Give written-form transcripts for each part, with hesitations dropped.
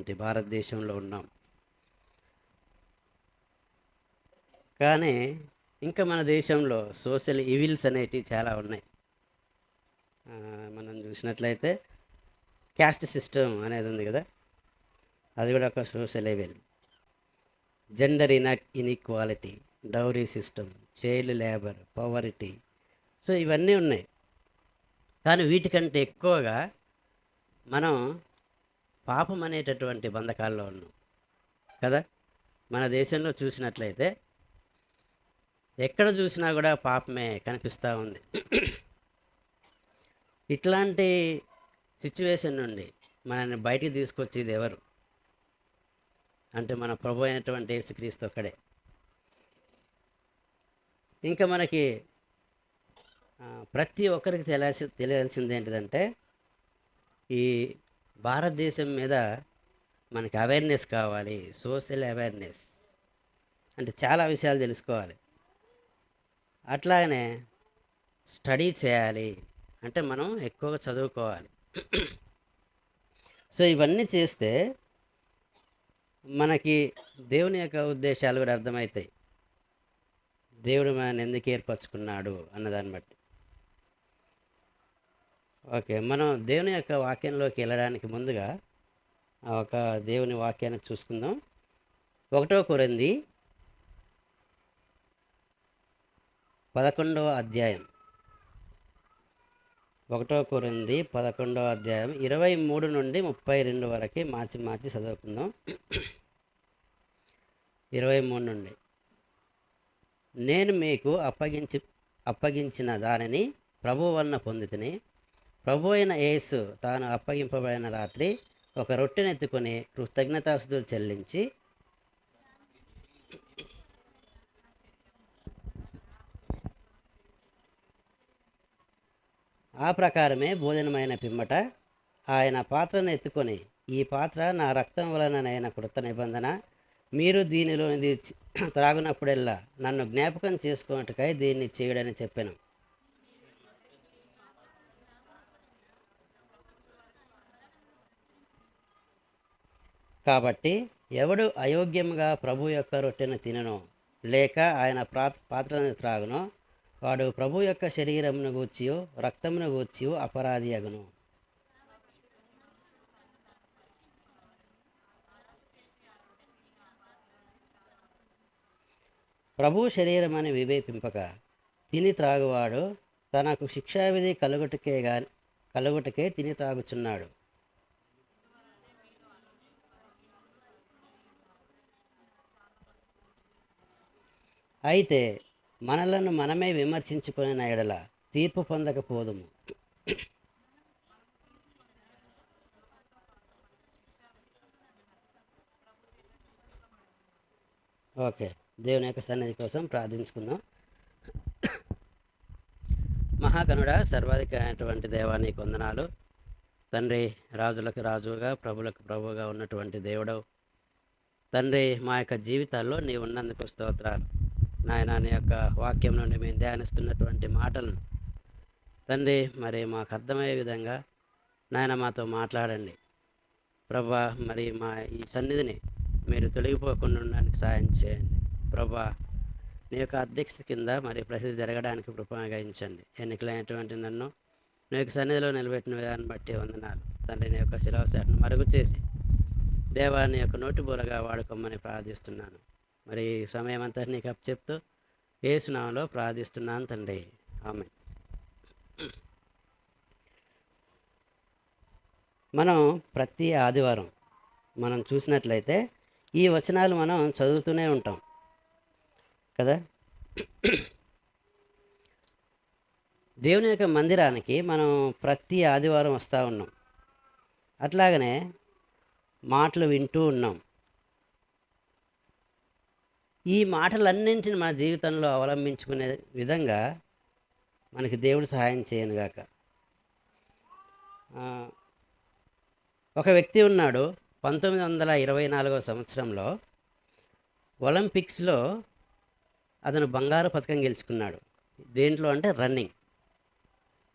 Society భారతదేశంలో ఉన్నాం. కానీ ఇంకా మన దేశంలో సోషల్ ఈవిల్స్ అనేటివి చాలా ఉన్నాయి. మనం చూసినట్లయితే క్యాస్ట్ సిస్టమ్ అనేది ఉంది కదా, అది కూడా ఒక social evil. Gender inequality, dowry system, child labour, poverty. So ఇవన్నీ ఉన్నాయి. కానీ వీటికంటే ఎక్కువగా మనం పాపం అనేటటువంటి బంధకాల్లో ఉన్నాం కదా. మన దేశంలో చూసినట్లయితే ఎక్కడ చూసినా కూడా పాపమే కనిపిస్తూ ఉంది. ఇట్లాంటి సిచ్యువేషన్ నుండి మనల్ని బయటికి తీసుకొచ్చేది ఎవరు అంటే మన ప్రభు అయినటువంటి యేసుక్రీస్తు ఒక్కడే. ఇంకా మనకి ప్రతి ఒక్కరికి తెలియాల్సింది ఏంటిదంటే, ఈ భారతదేశం మీద మనకి అవేర్నెస్ కావాలి. సోషల్ అవేర్నెస్ అంటే చాలా విషయాలు తెలుసుకోవాలి. అట్లాగనే స్టడీ చేయాలి, అంటే మనం ఎక్కువగా చదువుకోవాలి. సో ఇవన్నీ చేస్తే మనకి దేవుని యొక్క ఉద్దేశాలు కూడా అర్థమవుతాయి. దేవుడు మనల్ని ఎందుకు ఏర్పరచుకున్నాడు అన్నదాన్ని బట్టి. ఓకే, మనం దేవుని యొక్క వాక్యంలోకి వెళ్ళడానికి ముందుగా ఒక దేవుని వాక్యాన్ని చూసుకుందాం. 1 కొరింథీ 11వ అధ్యాయం. 1 కొరింథీ 11వ అధ్యాయం 23 నుండి 32 వరకు మార్చి చదువుకుందాం. 23 నుండి. నేను మీకు అప్పగించిన దానిని ప్రభు వలన పొందితిని. ప్రభు అయిన యేసు తాను అప్పగింపబడిన రాత్రి ఒక రొట్టెను ఎత్తుకొని కృతజ్ఞతాస్తుతులు చెల్లించి ఆ ప్రకారమే భోజనమైన పిమ్మట ఆయన పాత్రను ఎత్తుకొని, ఈ పాత్ర నా రక్తం వలననైన కృత నిబంధన, మీరు దీనిలోనిది త్రాగునప్పుడెల్లా నన్ను జ్ఞాపకం చేసుకున్నట్టుకై దీన్ని చేయుడని చెప్పాను. కాబట్టి ఎవడు అయోగ్యంగా ప్రభు యొక్క రొట్టెను తిననో లేక ఆయన పాత్రను త్రాగునో వాడు ప్రభు యొక్క శరీరమును గూర్చియో రక్తమును గూర్చియో అపరాధి అగును. ప్రభు శరీరమని వివేపింపక తిని త్రాగువాడు తనకు శిక్షావిధి కలుగుటకే తిని త్రాగుచున్నాడు. అయితే మనలను మనమే విమర్శించుకునే ఎడల తీర్పు పొందకపోదుము. ఓకే, దేవుని యొక్క సన్నిధి కోసం ప్రార్థించుకుందాం. మహాగణుడా, సర్వాధికారి అయినటువంటి దేవా, నీకు వందనాలు తండ్రి. రాజులకు రాజుగా, ప్రభులకు ప్రభువుగా ఉన్నటువంటి దేవుడవు తండ్రి. మా యొక్క జీవితాల్లో నీవు ఉన్నందుకు స్తోత్రాలు నాయన. నీ యొక్క వాక్యం నుండి మేము ధ్యానిస్తున్నటువంటి మాటలను తండ్రి మరి మాకు అర్థమయ్యే విధంగా నాయన మాతో మాట్లాడండి ప్రభా. మరి మా ఈ సన్నిధిని మీరు తొలగిపోకుండా ఉండడానికి సాయం చేయండి ప్రభా. నీ యొక్క అధ్యక్షత కింద మరి ప్రసిద్ధి జరగడానికి కృపణగించండి. ఎన్నికలైనటువంటి నన్ను నీ యొక్క సన్నిధిలో నిలబెట్టిన విధాన్ని బట్టి వందనాలు తండ్రి. నీ యొక్క శిలావశాలను మరుగు చేసి దేవాన్ని యొక్క నోటిబూరగా వాడుకోమని ప్రార్థిస్తున్నాను. మరి సమయం అంతా నీకు అప్పచెప్తూ యేసు నామములో ప్రార్థిస్తున్నాను తండ్రి, ఆమేన్. మనం ప్రతి ఆదివారం మనం చూసినట్లయితే ఈ వచనాలు మనం చదువుతూనే ఉంటాం కదా. దేవుని యొక్క మందిరానికి మనం ప్రతి ఆదివారం వస్తూ ఉన్నాం. అట్లాగనే మాటలు వింటూ ఉన్నాం. ఈ మాటలన్నింటిని మన జీవితంలో అవలంబించుకునే విధంగా మనకి దేవుడు సహాయం చేయనుగాక. ఒక వ్యక్తి ఉన్నాడు. 1924 సంవత్సరంలో ఒలింపిక్స్లో అతను బంగారు పథకం గెలుచుకున్నాడు. దేంట్లో అంటే రన్నింగ్.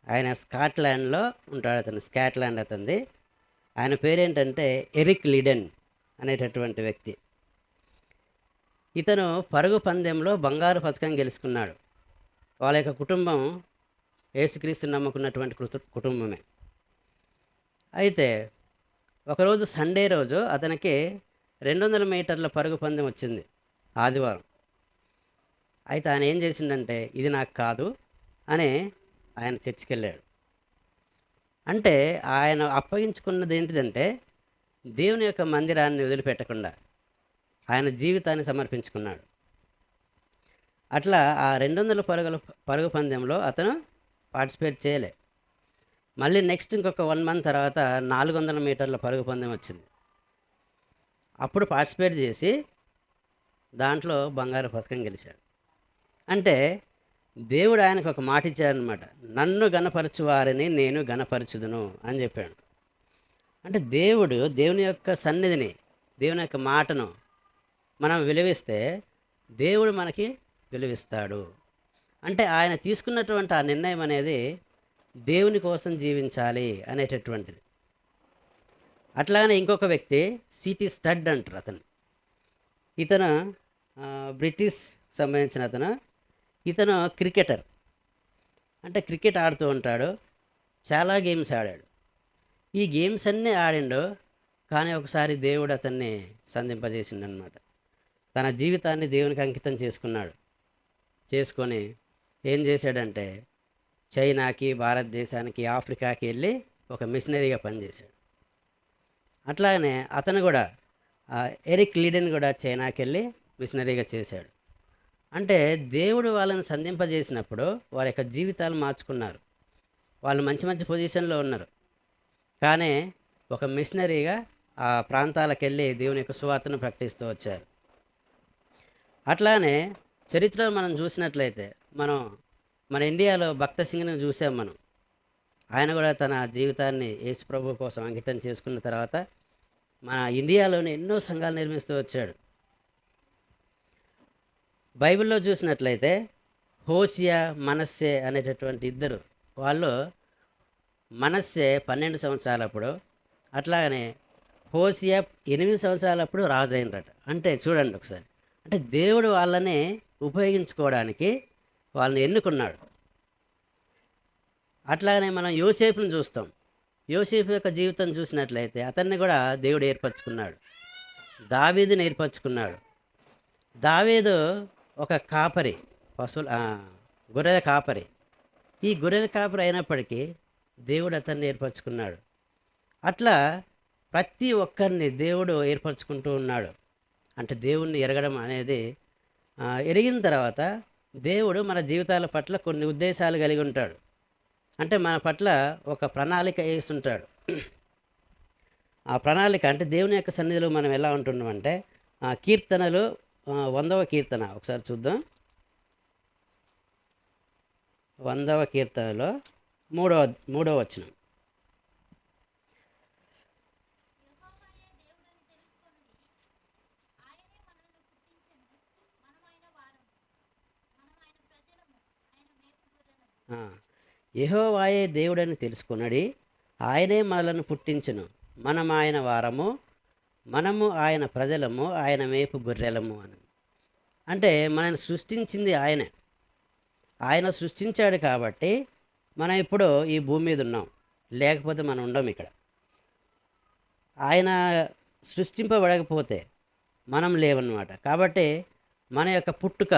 ఆయన స్కాట్లాండ్లో ఉంటాడు. స్కాట్లాండ్ అతనిది. ఆయన పేరేంటంటే ఎరిక్ లిడెన్ అనేటటువంటి వ్యక్తి. ఇతను పరుగు పందెంలో బంగారు పథకం గెలుచుకున్నాడు. వాళ్ళ యొక్క కుటుంబం యేసుక్రీస్తుని నమ్ముకున్నటువంటి కుటుంబమే. అయితే ఒకరోజు సండే రోజు అతనికి 200 మీటర్ల పరుగు పందెం వచ్చింది ఆదివారం. అయితే ఆయన ఏం చేసిండంటే ఇది నాకు కాదు అని ఆయన చర్చికి వెళ్ళాడు. అంటే ఆయన అప్పగించుకున్నది ఏంటిదంటే దేవుని యొక్క మందిరాన్ని వదిలిపెట్టకుండా ఆయన జీవితాన్ని సమర్పించుకున్నాడు. అట్లా ఆ 200 పరుగు పందెంలో అతను పార్టిసిపేట్ చేయలే. మళ్ళీ నెక్స్ట్ ఇంకొక 1 మంత్ తర్వాత 400 మీటర్ల పరుగు పందెం వచ్చింది. అప్పుడు పార్టిసిపేట్ చేసి దాంట్లో బంగారు పథకం గెలిచాడు. అంటే దేవుడు ఆయనకు ఒక మాట ఇచ్చాడనమాట, నన్ను గణపరచు వారిని నేను గణపరచుదును అని చెప్పాడు. అంటే దేవుని యొక్క సన్నిధిని, దేవుని యొక్క మాటను మనం విలువిస్తే దేవుడు మనకి విలువిస్తాడు. అంటే ఆయన తీసుకున్నటువంటి ఆ నిర్ణయం అనేది దేవుని కోసం జీవించాలి అనేటటువంటిది. అట్లాగనే ఇంకొక వ్యక్తి సిటీ స్టడ్ అంటారు అతను. ఇతను బ్రిటిష్ సంబంధించిన అతను. ఇతను క్రికెటర్. అంటే క్రికెట్ ఆడుతూ ఉంటాడు. చాలా గేమ్స్ ఆడాడు. ఈ గేమ్స్ అన్నీ ఆడిండు. కానీ ఒకసారి దేవుడు అతన్ని సంధింపజేసిండనమాట. తన జీవితాన్ని దేవునికి అంకితం చేసుకొని ఏం చేశాడంటే చైనాకి, భారతదేశానికి, ఆఫ్రికాకి వెళ్ళి ఒక మిషనరీగా పనిచేశాడు. అట్లాగనే అతను కూడా ఎరిక్ లీడెన్ కూడా చైనాకి వెళ్ళి మిషనరీగా చేశాడు. అంటే దేవుడు వాళ్ళని సంధింపజేసినప్పుడు వారి యొక్క జీవితాలు మార్చుకున్నారు. వాళ్ళు మంచి మంచి పొజిషన్లో ఉన్నారు. కానీ ఒక మిషనరీగా ఆ ప్రాంతాలకు వెళ్ళి దేవుని యొక్క సువార్తను ప్రకటిస్తూ వచ్చారు. అట్లానే చరిత్రలో మనం చూసినట్లయితే మన ఇండియాలో భక్త సింగ్ని చూసాం మనం. ఆయన కూడా తన జీవితాన్ని యేసు ప్రభు కోసం అంకితం చేసుకున్న తర్వాత మన ఇండియాలోని ఎన్నో సంఘాలు నిర్మిస్తూ వచ్చాడు. బైబిల్లో చూసినట్లయితే హోషియా, మనస్సే అనేటటువంటి ఇద్దరు వాళ్ళు, మనస్సే 12 సంవత్సరాలప్పుడు, అట్లాగనే హోషియా 8 సంవత్సరాలప్పుడు రాజు అయినరట. అంటే చూడండి ఒకసారి, అంటే దేవుడు వాళ్ళని ఉపయోగించుకోవడానికి వాళ్ళని ఎన్నుకున్నాడు. అట్లాగనే మనం యోసేపుని చూస్తాం. యోసేపు యొక్క జీవితం చూసినట్లయితే అతన్ని కూడా దేవుడు ఏర్పరచుకున్నాడు. దావీదుని ఏర్పరచుకున్నాడు. దావీదు ఒక కాపరి, గొర్రెల కాపరి. ఈ గొర్రెల కాపరి అయినప్పటికీ దేవుడు అతన్ని ఏర్పరచుకున్నాడు. అట్లా ప్రతి ఒక్కరిని దేవుడు ఏర్పరచుకుంటూ ఉన్నాడు. అంటే దేవుణ్ణి ఎరగడం అనేది, ఎరిగిన తర్వాత దేవుడు మన జీవితాల పట్ల కొన్ని ఉద్దేశాలు కలిగి ఉంటాడు. అంటే మన పట్ల ఒక ప్రణాళిక వేస్తుంటాడు. ఆ ప్రణాళిక అంటే దేవుని యొక్క సన్నిధిలో మనం ఎలా ఉంటున్నామంటే, కీర్తనలు 100వ కీర్తన ఒకసారి చూద్దాం. 100వ కీర్తనలో 3వ వచనం. యెహోవాయే దేవుడని తెలుసుకొనుడి, ఆయనే మనలను పుట్టించును, మనం ఆయన వారము, మనము ఆయన ప్రజలము, ఆయన మేపు గొర్రెలము అని. అంటే మనల్ని సృష్టించింది ఆయనే. ఆయన సృష్టించాడు కాబట్టి మనం ఇప్పుడు ఈ భూమి మీద ఉన్నాం. లేకపోతే మనం ఉండం ఇక్కడ. ఆయన సృష్టింపబడకపోతే మనం లేవన్నమాట. కాబట్టి మన యొక్క పుట్టుక,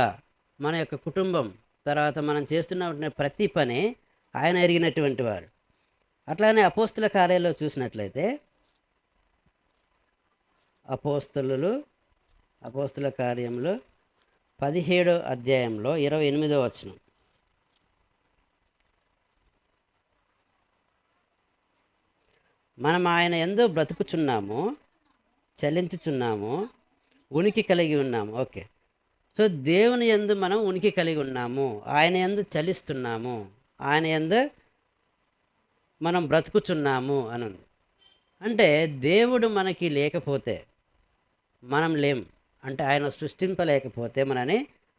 మన యొక్క కుటుంబం, తర్వాత మనం చేస్తున్న ప్రతి పని ఆయన ఎరిగినటువంటి వారు. అట్లానే అపోస్తుల కార్యాల్లో చూసినట్లయితే అపోస్తుల కార్యంలో 17వ అధ్యాయంలో 28వ వచనం. మనం ఆయన యందు బ్రతుకుచున్నాము, చలించుచున్నాము, ఉనికి కలిగి ఉన్నాము. ఓకే, సో దేవుని యందు మనం ఉనికి కలిగి ఉన్నాము, ఆయన యందు చలిస్తున్నాము, ఆయన యందు మనం బ్రతుకుచున్నాము అని ఉంది. అంటే దేవుడు మనకి లేకపోతే మనం లేం. అంటే ఆయన సృష్టింపలేకపోతే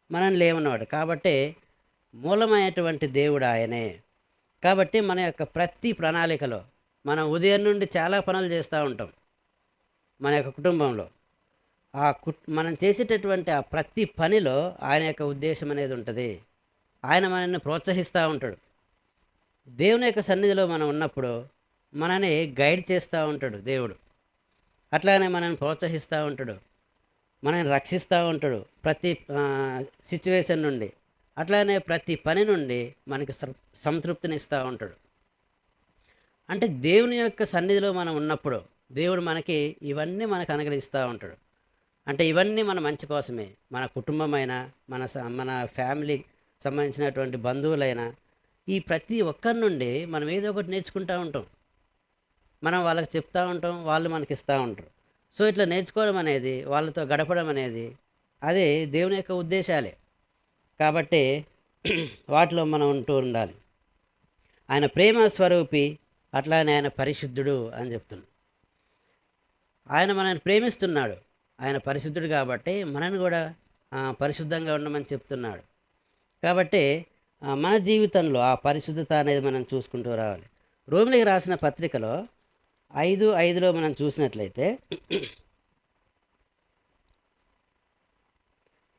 మనం లేమన్నవాడు. కాబట్టి మూలమైనటువంటి దేవుడు ఆయనే. కాబట్టి మన యొక్క ప్రతి ప్రణాళికలో మనం ఉదయం నుండి చాలా పనులు చేస్తూ ఉంటాం మన యొక్క కుటుంబంలో. మనం చేసేటటువంటి ఆ ప్రతి పనిలో ఆయన యొక్క ఉద్దేశం అనేది ఉంటుంది. ఆయన మనల్ని ప్రోత్సహిస్తూ ఉంటాడు. దేవుని యొక్క సన్నిధిలో మనం ఉన్నప్పుడు మనని గైడ్ చేస్తూ ఉంటాడు దేవుడు. అట్లానే మనల్ని ప్రోత్సహిస్తూ ఉంటాడు, మనల్ని రక్షిస్తూ ఉంటాడు ప్రతి సిచ్యువేషన్ నుండి. అట్లానే ప్రతి పని నుండి మనకి సంతృప్తినిస్తూ ఉంటాడు. అంటే దేవుని యొక్క సన్నిధిలో మనం ఉన్నప్పుడు దేవుడు మనకి ఇవన్నీ మనకు అనుగ్రహిస్తూ ఉంటాడు. అంటే ఇవన్నీ మన మంచి కోసమే. మన కుటుంబమైనా, మన ఫ్యామిలీ సంబంధించినటువంటి బంధువులైనా, ఈ ప్రతి ఒక్కరి నుండి మనం ఏదో ఒకటి నేర్చుకుంటూ ఉంటాం. మనం వాళ్ళకి చెప్తూ ఉంటాం, వాళ్ళు మనకి ఇస్తూ ఉంటారు. సో ఇట్లా నేర్చుకోవడం అనేది, వాళ్ళతో గడపడం అనేది, అదే దేవుని యొక్క ఉద్దేశాలే. కాబట్టి వాటిలో మనం ఉంటూ ఉండాలి. ఆయన ప్రేమ స్వరూపి, అట్లానే ఆయన పరిశుద్ధుడు అని చెప్తున్నాడు. ఆయన మనల్ని ప్రేమిస్తున్నాడు. ఆయన పరిశుద్ధుడు కాబట్టి మనల్ని కూడా పరిశుద్ధంగా ఉండమని చెప్తున్నాడు. కాబట్టి మన జీవితంలో ఆ పరిశుద్ధత అనేది మనం చూసుకుంటూ రావాలి. రోమిలికి రాసిన పత్రికలో 5:5 మనం చూసినట్లయితే,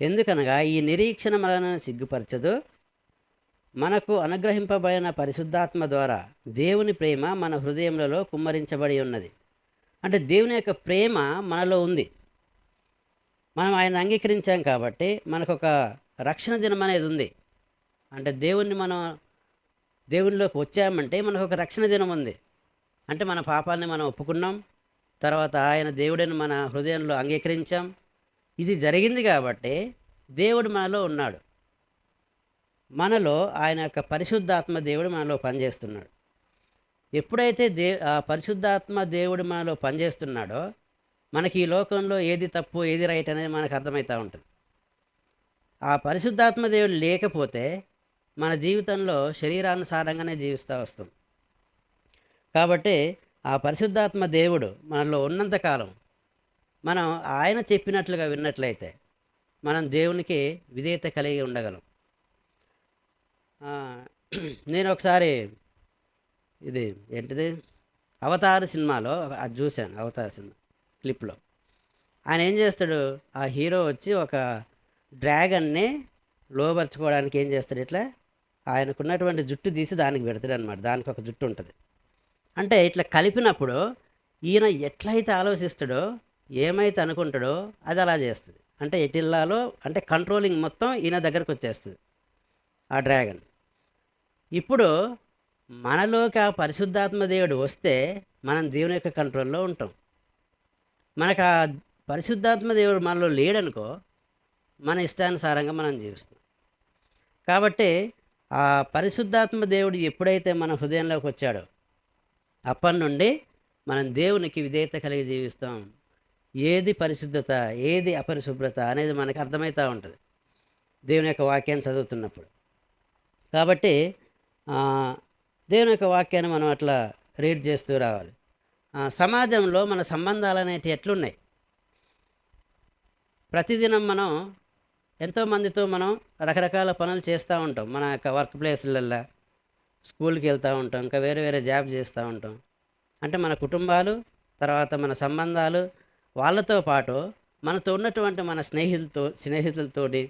ఎందుకనగా ఈ నిరీక్షణ మనల్ని సిగ్గుపరచదు, మనకు అనుగ్రహింపబడిన పరిశుద్ధాత్మ ద్వారా దేవుని ప్రేమ మన హృదయములలో కుమ్మరించబడి ఉన్నది. అంటే దేవుని యొక్క ప్రేమ మనలో ఉంది. మనం ఆయన అంగీకరించాం కాబట్టి మనకు ఒక రక్షణ దినం అనేది ఉంది. అంటే దేవునిలోకి వచ్చామంటే మనకు ఒక రక్షణ దినం ఉంది. అంటే మన పాపాలని మనం ఒప్పుకున్నాం, తర్వాత ఆయన దేవుడిని మన హృదయంలో అంగీకరించాం. ఇది జరిగింది కాబట్టి దేవుడు మనలో ఉన్నాడు. మనలో ఆయన యొక్క పరిశుద్ధాత్మ దేవుడు మనలో పనిచేస్తున్నాడు. ఎప్పుడైతే పరిశుద్ధాత్మ దేవుడు మనలో పనిచేస్తున్నాడో మనకి ఈ లోకంలో ఏది తప్పు ఏది రైట్ అనేది మనకు అర్థమవుతూ ఉంటుంది. ఆ పరిశుద్ధాత్మ దేవుడు లేకపోతే మన జీవితంలో శరీరానుసారంగానే జీవిస్తూ వస్తాం. కాబట్టి ఆ పరిశుద్ధాత్మ దేవుడు మనలో ఉన్నంతకాలం మనం ఆయన చెప్పినట్లుగా విన్నట్లయితే మనం దేవునికి విధేయత కలిగి ఉండగలం. నేను ఒకసారి ఇది ఏంటిది అవతార్ సినిమాలో అది చూశాను. అవతార్ సినిమా క్లిప్లో ఆయన ఏం చేస్తాడు, ఆ హీరో వచ్చి ఒక డ్రాగన్ని లోపరుచుకోవడానికి ఏం చేస్తాడు, ఇట్లా ఆయనకున్నటువంటి జుట్టు తీసి దానికి పెడతాడు అనమాట. దానికి ఒక జుట్టు ఉంటుంది. అంటే ఇట్లా కలిపినప్పుడు ఈయన ఎట్లయితే ఆలోచిస్తాడో, ఏమైతే అనుకుంటాడో అది అలా చేస్తుంది. అంటే ఎటిల్లాలో అంటే కంట్రోలింగ్ మొత్తం ఈయన దగ్గరకు వచ్చేస్తుంది ఆ డ్రాగన్. ఇప్పుడు మనలోకి ఆ పరిశుద్ధాత్మ దేవుడు వస్తే మనం దేవుని యొక్క కంట్రోల్లో ఉంటాం. మనకు ఆ పరిశుద్ధాత్మ దేవుడు మనలో లేడనుకో మన ఇష్టానుసారంగా మనం జీవిస్తాం. కాబట్టి ఆ పరిశుద్ధాత్మ దేవుడు ఎప్పుడైతే మన హృదయంలోకి వచ్చాడో అప్పటి నుండి మనం దేవునికి విధేయత కలిగి జీవిస్తాం. ఏది పరిశుద్ధత ఏది అపరిశుభ్రత అనేది మనకు అర్థమవుతూ ఉంటుంది దేవుని యొక్క వాక్యాన్ని చదువుతున్నప్పుడు. కాబట్టి దేవుని యొక్క వాక్యాన్ని మనం అట్లా రీడ్ చేస్తూ రావాలి. సమాజంలో మన సంబంధాలు అనేటివి ఎట్లున్నాయి, ప్రతిదినం మనం ఎంతోమందితో మనం రకరకాల పనులు చేస్తూ ఉంటాం. మన యొక్క వర్క్ ప్లేస్లల్లో స్కూల్కి వెళ్తూ ఉంటాం, ఇంకా వేరే వేరే జాబ్ చేస్తూ ఉంటాం. అంటే మన కుటుంబాలు, తర్వాత మన సంబంధాలు, వాళ్ళతో పాటు మనతో ఉన్నటువంటి మన స్నేహితులతోటి,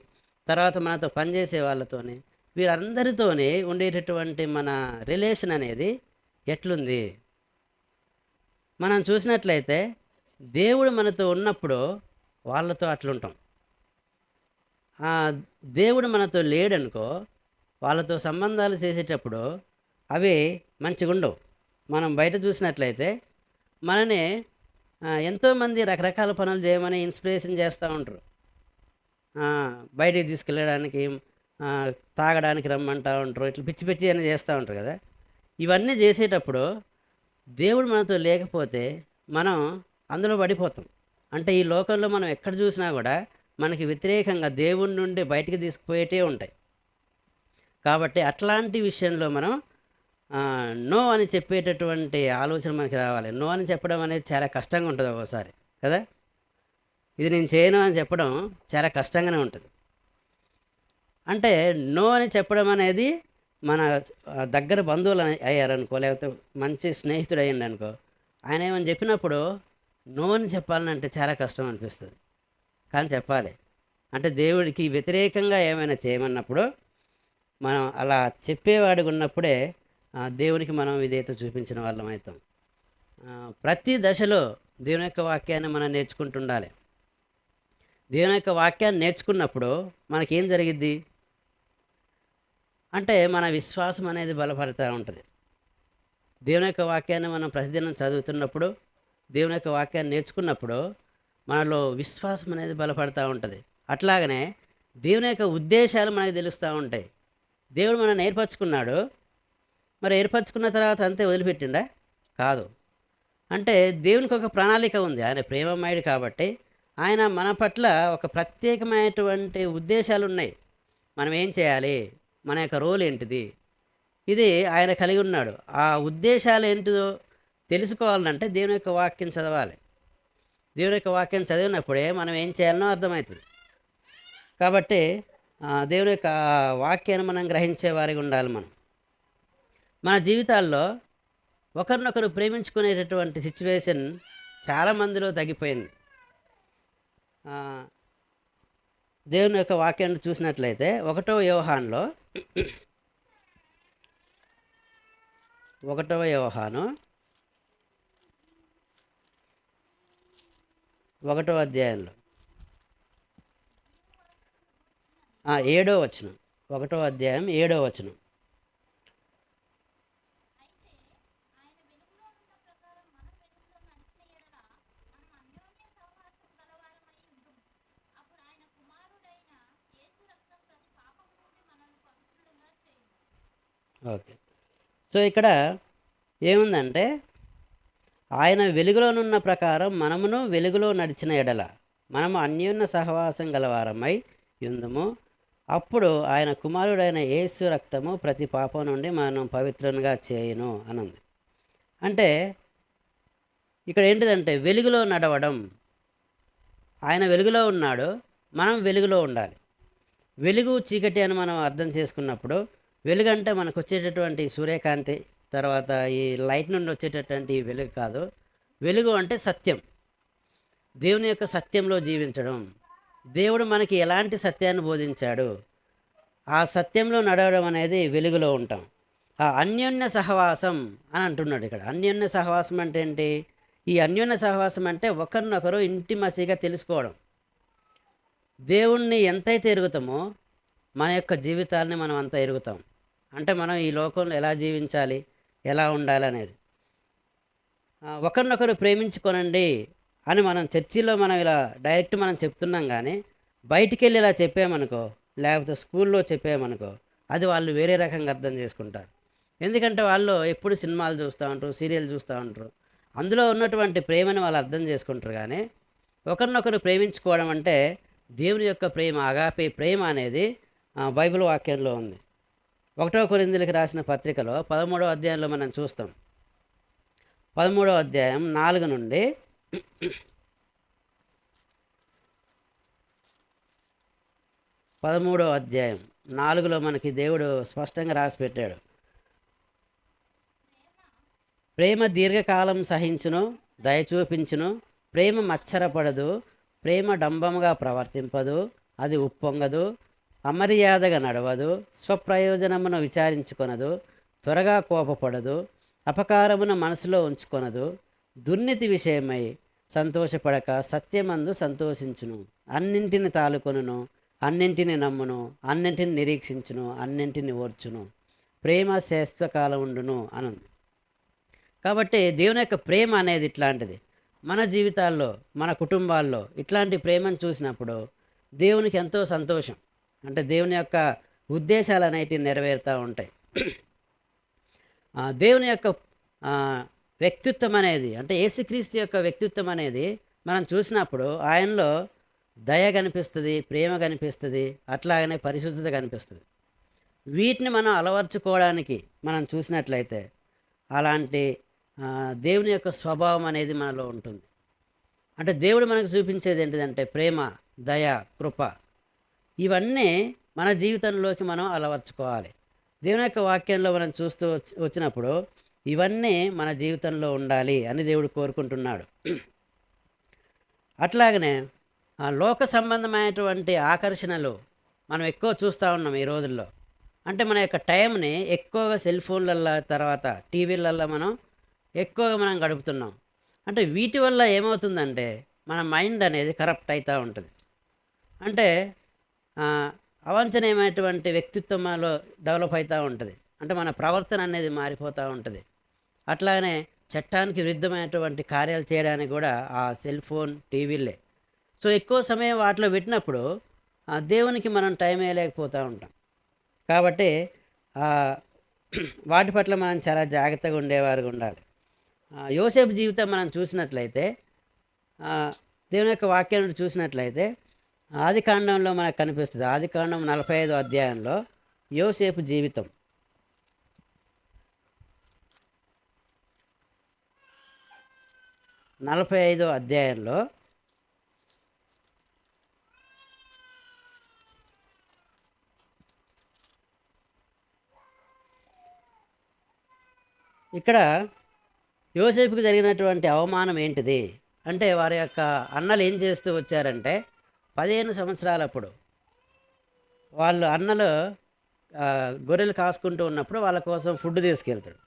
తర్వాత మనతో పనిచేసే వాళ్ళతోని, వీరందరితోనే ఉండేటటువంటి మన రిలేషన్ అనేది ఎట్లుంది. మనం చూసినట్లయితే దేవుడు మనతో ఉన్నప్పుడు వాళ్ళతో అట్లుంటాం. దేవుడు మనతో లేడనుకో వాళ్ళతో సంబంధాలు చేసేటప్పుడు అవి మంచిగా ఉండవు. మనం బయట చూసినట్లయితే మననే ఎంతోమంది రకరకాల పనులు చేయమని ఇన్స్పిరేషన్ చేస్తూ ఉంటారు. బయటికి తీసుకెళ్ళడానికి, తాగడానికి రమ్మంటూ ఉంటారు, ఇట్లా పిచ్చి పిచ్చి అని చేస్తూ ఉంటారు కదా. ఇవన్నీ చేసేటప్పుడు దేవుడు మనతో లేకపోతే మనం అందులో పడిపోతాం. అంటే ఈ లోకంలో మనం ఎక్కడ చూసినా కూడా మనకి వ్యతిరేకంగా దేవుడి నుండి బయటికి తీసుకుపోయేటే ఉంటాయి. కాబట్టి అట్లాంటి విషయంలో మనం నో అని చెప్పేటటువంటి ఆలోచన మనకి రావాలి. నో అని చెప్పడం అనేది చాలా కష్టంగా ఉంటుంది ఒక్కోసారి కదా. ఇది నేను చేయను అని చెప్పడం చాలా కష్టంగానే ఉంటుంది. అంటే నో అని చెప్పడం అనేది మన దగ్గర బంధువులు అయ్యారనుకో, లేకపోతే మంచి స్నేహితుడు అయ్యిండు అనుకో, ఆయన ఏమని చెప్పినప్పుడు నో అని చెప్పాలంటే చాలా కష్టం అనిపిస్తుంది. కానీ చెప్పాలి. అంటే దేవుడికి వ్యతిరేకంగా ఏమైనా చేయమన్నప్పుడు మనం అలా చెప్పేవాడిగా ఉన్నప్పుడే దేవునికి మనం విధేయత చూపించిన వాళ్ళం అవుతాం. ప్రతి దశలో దేవుని యొక్క వాక్యాన్ని మనం నేర్చుకుంటుండాలి. దేవుని యొక్క వాక్యాన్ని నేర్చుకున్నప్పుడు మనకేం జరిగిద్ది అంటే మన విశ్వాసం అనేది బలపడుతూ ఉంటుంది. దేవుని యొక్క వాక్యాన్ని మనం ప్రతిదినం చదువుతున్నప్పుడు, దేవుని యొక్క వాక్యాన్ని నేర్చుకున్నప్పుడు మనలో విశ్వాసం అనేది బలపడుతూ ఉంటుంది. అట్లాగనే దేవుని యొక్క ఉద్దేశాలు మనకు తెలుస్తూ ఉంటాయి. దేవుడు మనం ఏర్పరచుకున్నాడు. మరి ఏర్పరచుకున్న తర్వాత అంతే వదిలిపెట్టిండా? కాదు. అంటే దేవునికి ఒక ప్రణాళిక ఉంది. ఆయన ప్రేమమయుడు కాబట్టి ఆయన మన పట్ల ఒక ప్రత్యేకమైనటువంటి ఉద్దేశాలు ఉన్నాయి. మనం ఏం చేయాలి, మన యొక్క రోల్ ఏంటిది, ఇది ఆయన కలిగి ఉన్నాడు. ఆ ఉద్దేశాలు ఏంటిదో తెలుసుకోవాలంటే దేవుని యొక్క వాక్యం చదవాలి. దేవుని యొక్క వాక్యం చదివినప్పుడే మనం ఏం చేయాలనో అర్థమవుతుంది. కాబట్టి దేవుని యొక్క వాక్యాన్ని మనం గ్రహించే వారిగా ఉండాలి. మన జీవితాల్లో ఒకరినొకరు ప్రేమించుకునేటటువంటి సిచ్యువేషన్ చాలామందిలో తగ్గిపోయింది. దేవుని యొక్క వాక్యాన్ని చూసినట్లయితే 1వ యోహానులో 1వ యోహాను 1వ అధ్యాయంలో 7వ వచనం, 1వ అధ్యాయం 7వ వచనం. ఓకే. సో ఇక్కడ ఏముందంటే ఆయన వెలుగులోనున్న ప్రకారం మనమును వెలుగులో నడిచిన ఎడల మనము అన్యోన్య సహవాసం గలవారమై యుందుము. అప్పుడు ఆయన కుమారుడైన యేసు రక్తము ప్రతి పాపం నుండి మనం పవిత్రంగా చేయును అనంది. అంటే ఇక్కడ ఏంటిదంటే వెలుగులో నడవడం. ఆయన వెలుగులో ఉన్నాడు, మనం వెలుగులో ఉండాలి. వెలుగు చీకటి అని మనం అర్థం చేసుకున్నప్పుడు, వెలుగు అంటే మనకు వచ్చేటటువంటి సూర్యకాంతి, తర్వాత ఈ లైట్ నుండి వచ్చేటటువంటి వెలుగు కాదు. వెలుగు అంటే సత్యం, దేవుని యొక్క సత్యంలో జీవించడం. దేవుడు మనకి ఎలాంటి సత్యాన్ని బోధించాడు, ఆ సత్యంలో నడవడం అనేది వెలుగులో ఉంటాం. ఆ అన్యోన్య సహవాసం అని అంటున్నాడు ఇక్కడ. అన్యోన్య సహవాసం అంటే ఏంటి? ఈ అన్యోన్య సహవాసం అంటే ఒకరినొకరు ఇంటిమసీగా తెలుసుకోవడం. దేవుణ్ణి ఎంతైతే ఎరుగుతామో మన యొక్క జీవితాలని మనం అంత ఎరుగుతాం. అంటే మనం ఈ లోకంలో ఎలా జీవించాలి, ఎలా ఉండాలి అనేది. ఒకరినొకరు ప్రేమించుకోనండి అని మనం చర్చిలో మనం ఇలా డైరెక్ట్ మనం చెప్తున్నాం, కానీ బయటికి వెళ్ళి ఇలా చెప్పామనుకో, లేకపోతే స్కూల్లో చెప్పామనుకో, అది వాళ్ళు వేరే రకంగా అర్థం చేసుకుంటారు. ఎందుకంటే వాళ్ళు ఎప్పుడు సినిమాలు చూస్తూ ఉంటారు, సీరియల్ చూస్తూ ఉంటారు. అందులో ఉన్నటువంటి ప్రేమని వాళ్ళు అర్థం చేసుకుంటారు. కానీ ఒకరినొకరు ప్రేమించుకోవడం అంటే దేవుని యొక్క ప్రేమ, అగాపే ప్రేమ అనేది బైబిల్ వాక్యంలో ఉంది. 1వ కొరింథీయులకు రాసిన పత్రికలో 13వ అధ్యాయంలో మనం చూస్తాం. 13వ అధ్యాయం 4 నుండి 13వ అధ్యాయం 4లో మనకి దేవుడు స్పష్టంగా రాసి పెట్టాడు. ప్రేమ దీర్ఘకాలం సహించును, దయ చూపించును, ప్రేమ మత్సరపడదు, ప్రేమ డంబముగా ప్రవర్తింపదు, అది ఉప్పొంగదు, అమర్యాదగా నడవదు, స్వప్రయోజనమును విచారించుకొనదు, త్వరగా కోపపడదు, అపకారమును మనసులో ఉంచుకొనదు, దుర్నీతి విషయమై సంతోషపడక సత్యమందు సంతోషించును, అన్నింటిని తాలుకొనును, అన్నింటిని నమ్మును, అన్నింటిని నిరీక్షించును, అన్నింటిని ఓర్చును, ప్రేమ శాశ్వతకాలం ఉండును అనుంది. కాబట్టి దేవుని యొక్క ప్రేమ అనేది ఇట్లాంటిది. మన జీవితాల్లో, మన కుటుంబాల్లో ఇట్లాంటి ప్రేమను చూసినప్పుడు దేవునికి ఎంతో సంతోషం. అంటే దేవుని యొక్క ఉద్దేశాలు అనేటివి నెరవేరుతూ ఉంటాయి. దేవుని యొక్క వ్యక్తిత్వం అనేది, అంటే యేసుక్రీస్తు యొక్క వ్యక్తిత్వం అనేది మనం చూసినప్పుడు ఆయనలో దయ కనిపిస్తుంది, ప్రేమ కనిపిస్తుంది, అట్లాగనే పరిశుద్ధత కనిపిస్తుంది. వీటిని మనం అలవర్చుకోవడానికి మనం చూసినట్లయితే అలాంటి దేవుని యొక్క స్వభావం అనేది మనలో ఉంటుంది. అంటే దేవుడు మనకు చూపించేది ఏంటిదంటే ప్రేమ, దయ, కృప. ఇవన్నీ మన జీవితంలోకి మనం అలవర్చుకోవాలి. దేవుని యొక్క వాక్యంలో మనం చూస్తూ వచ్చినప్పుడు ఇవన్నీ మన జీవితంలో ఉండాలి అని దేవుడు కోరుకుంటున్నాడు. అట్లాగనే లోక సంబంధమైనటువంటి ఆకర్షణలు మనం ఎక్కువ చూస్తూ ఉన్నాం ఈ రోజుల్లో. అంటే మన యొక్క టైంని ఎక్కువగా సెల్ ఫోన్లల్లో తర్వాత టీవీలల్లో మనం ఎక్కువగా గడుపుతున్నాం. అంటే వీటి వల్ల ఏమవుతుందంటే మన మైండ్ అనేది కరప్ట్ అవుతూ ఉంటుంది. అంటే ఆ, అవాంఛనీయమైనటువంటి వ్యక్తిత్వం మనలో డెవలప్ అవుతూ ఉంటుంది. అంటే మన ప్రవర్తన అనేది మారిపోతూ ఉంటుంది. అట్లానే చట్టానికి విరుద్ధమైనటువంటి కార్యాలు చేయడానికి కూడా ఆ సెల్ ఫోన్ టీవీలే. సో ఎక్కువ సమయం వాటిలో పెట్టినప్పుడు దేవునికి మనం టైం వేయలేకపోతూ ఉంటాం. కాబట్టి ఆ, వాటి పట్ల మనం చాలా జాగ్రత్తగా ఉండేవారుగా ఉండాలి. యోసేపు జీవితం మనం చూసినట్లయితే, ఆ, దేవుని యొక్క వాక్యాన్ని చూసినట్లయితే ఆది కాండంలో మనకు కనిపిస్తుంది. ఆది కాండం 45 అధ్యాయంలో యోసేపు జీవితం 45 అధ్యాయంలో ఇక్కడ యోసేపుకి జరిగినటువంటి అవమానం ఏంటిది అంటే, వారి యొక్క అన్నలు ఏం చేస్తూ వచ్చారంటే 15 సంవత్సరాలప్పుడు వాళ్ళు అన్నలు గొర్రెలు కాసుకుంటూ ఉన్నప్పుడు వాళ్ళ కోసం ఫుడ్ తీసుకెళ్తాడు.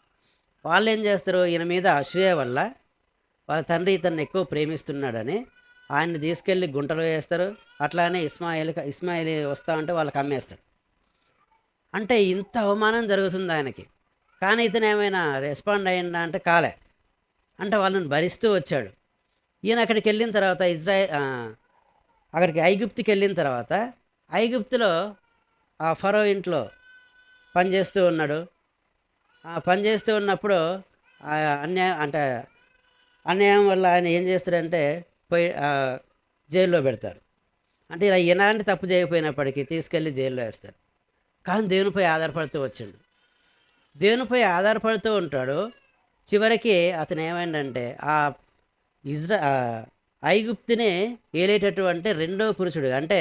వాళ్ళు ఏం చేస్తారు, ఈయన మీద అసూయ వల్ల వాళ్ళ తండ్రి ఇతన్ని ఎక్కువ ప్రేమిస్తున్నాడని ఆయన్ని తీసుకెళ్ళి గుంటలో వేస్తారు. అట్లానే ఇస్మాయిల్ వస్తూ ఉంటే వాళ్ళకి అమ్మేస్తాడు. అంటే ఇంత అవమానం జరుగుతుంది ఆయనకి. కానీ ఇతను ఏమైనా రెస్పాండ్ అయ్యిందా అంటే కాలే. అంటే వాళ్ళని భరిస్తూ వచ్చాడు. ఈయన అక్కడికి వెళ్ళిన తర్వాత అక్కడికి ఐగుప్తుకి వెళ్ళిన తర్వాత ఐగుప్తులో ఆ ఫరో ఇంట్లో పనిచేస్తూ ఉన్నాడు. పనిచేస్తూ ఉన్నప్పుడు అన్యాయం వల్ల ఆయన ఏం చేస్తాడంటే పోయి జైల్లో పెడతారు. అంటే ఇలా ఎలాంటి తప్పు చేయకపోయినప్పటికీ తీసుకెళ్ళి జైల్లో వేస్తారు. కానీ దేవునిపై ఆధారపడుతూ వచ్చిండు. దేవునిపై ఆధారపడుతూ ఉంటాడు. చివరికి అతను ఏమైందంటే ఐగుప్తునే ఏలేటటువంటి రెండో పురుషుడు. అంటే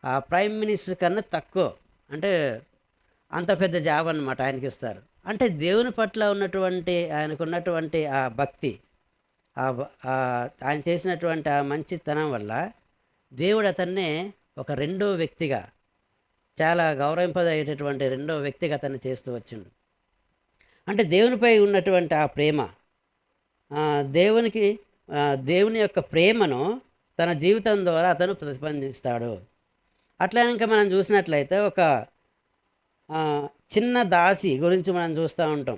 ఆ ప్రైమ్ మినిస్టర్ కన్నా తక్కువ, అంటే అంత పెద్ద జాబ్ అన్నమాట ఆయనకి ఇస్తారు. అంటే దేవుని పట్ల ఉన్నటువంటి ఆయనకున్నటువంటి ఆ భక్తి, ఆయన చేసినటువంటి ఆ మంచితనం వల్ల దేవుడు అతన్నే ఒక రెండో వ్యక్తిగా, చాలా గౌరవింపదగేటటువంటి రెండో వ్యక్తిగా అతన్ని చేస్తూ వచ్చిండు. అంటే దేవునిపై ఉన్నటువంటి ఆ ప్రేమ, దేవుని యొక్క ప్రేమను తన జీవితం ద్వారా అతను ప్రతిబింబిస్తాడు. అట్లా ఇంకా మనం చూసినట్లయితే ఒక చిన్న దాసి గురించి మనం చూస్తూ ఉంటాం.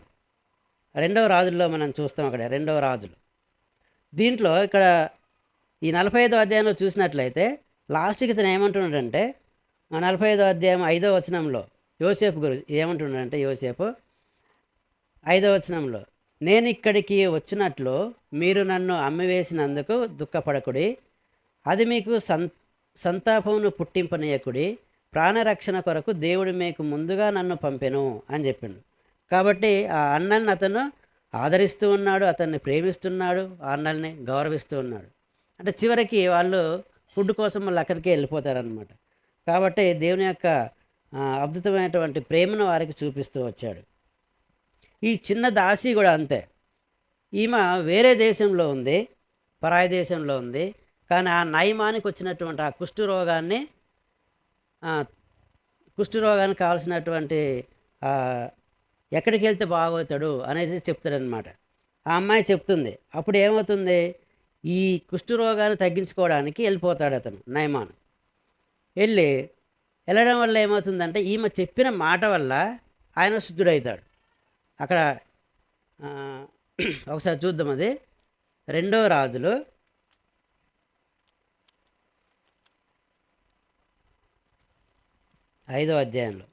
2వ రాజుల్లో మనం చూస్తాం. అక్కడ 2వ రాజులు దీంట్లో ఇక్కడ ఈ 45వ అధ్యాయంలో చూసినట్లయితే లాస్ట్కి ఇతను ఏమంటున్నాడంటే 45వ అధ్యాయం 5వ వచనంలో యోసేపు గురించి ఏమంటున్నాడంటే, యోసేపు 5వ వచనంలో, నేను ఇక్కడికి వచ్చినట్లు మీరు నన్ను అమ్మివేసినందుకు దుఃఖపడకుడి, అది మీకు సంతాపమును పుట్టింపనీయకుడి, ప్రాణరక్షణ కొరకు దేవుడు మీకు ముందుగా నన్ను పంపెను అని చెప్పిండు. కాబట్టి ఆ అన్నల్ని అతను ఆదరిస్తూ ఉన్నాడు, అతన్ని ప్రేమిస్తున్నాడు, ఆ అన్నల్ని గౌరవిస్తూ ఉన్నాడు. అంటే చివరికి వాళ్ళు ఫుడ్ కోసం మళ్ళీ అక్కడికే వెళ్ళిపోతారనమాట. కాబట్టి దేవుని యొక్క అద్భుతమైనటువంటి ప్రేమను వారికి చూపిస్తూ వచ్చాడు. ఈ చిన్న దాసి కూడా అంతే. ఈమె వేరే దేశంలో ఉంది, పరాయి దేశంలో ఉంది. కానీ ఆ నయమానికి వచ్చినటువంటి ఆ కుష్ఠరోగానికి కావాల్సినటువంటి ఎక్కడికి వెళ్తే బాగవుతాడు అనేది చెప్తాడనమాట. ఆ అమ్మాయి చెప్తుంది. అప్పుడు ఏమవుతుంది, ఈ కుష్ఠరోగాన్ని తగ్గించుకోవడానికి వెళ్ళిపోతాడు అతను నయమాను. వెళ్ళడం వల్ల ఏమవుతుందంటే ఈమె చెప్పిన మాట వల్ల ఆయన శుద్ధుడవుతాడు. అక్కడ ఒకసారి చూద్దాం. అది 2వ రాజులు 5వ అధ్యాయంలో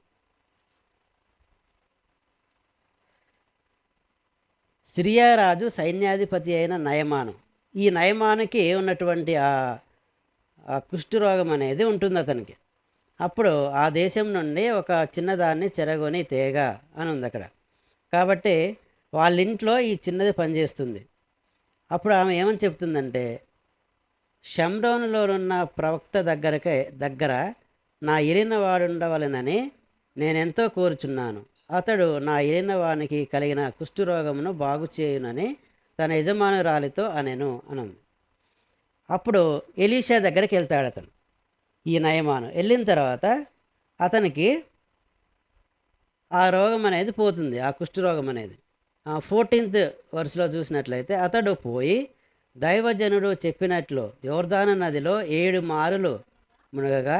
సిరియా రాజు సైన్యాధిపతి అయిన నయమాను, ఈ నయమానుకి ఉన్నటువంటి ఆ కుష్ఠరోగం అనేది ఉంటుంది అతనికి. అప్పుడు ఆ దేశం నుండి ఒక చిన్నదాన్ని చెరగొని తేగ అని ఉంది అక్కడ. కాబట్టి వాళ్ళ ఇంట్లో ఈ చిన్నది పనిచేస్తుంది. అప్పుడు ఆమె ఏమని చెప్తుందంటే, షమ్రోనులోనున్న ప్రవక్త దగ్గర నా ఏలిన వాడుండవలెనని నేనెంతో కోరుచున్నాను. అతడు నా ఏలిన వానికి కలిగిన కుష్ఠరోగమును బాగు చేయునని తన యజమానురాలితో అనెను అనుంది. అప్పుడు ఎలీషా దగ్గరికి వెళ్తాడు అతను, ఈ నయమాను. వెళ్ళిన తర్వాత అతనికి ఆ రోగం అనేది పోతుంది, ఆ కుష్ఠరోగం అనేది. 14th వర్స్లో చూసినట్లయితే, అతడు పోయి దైవజనుడు చెప్పినట్లు యోర్దాను నదిలో 7 మారులు మునగగా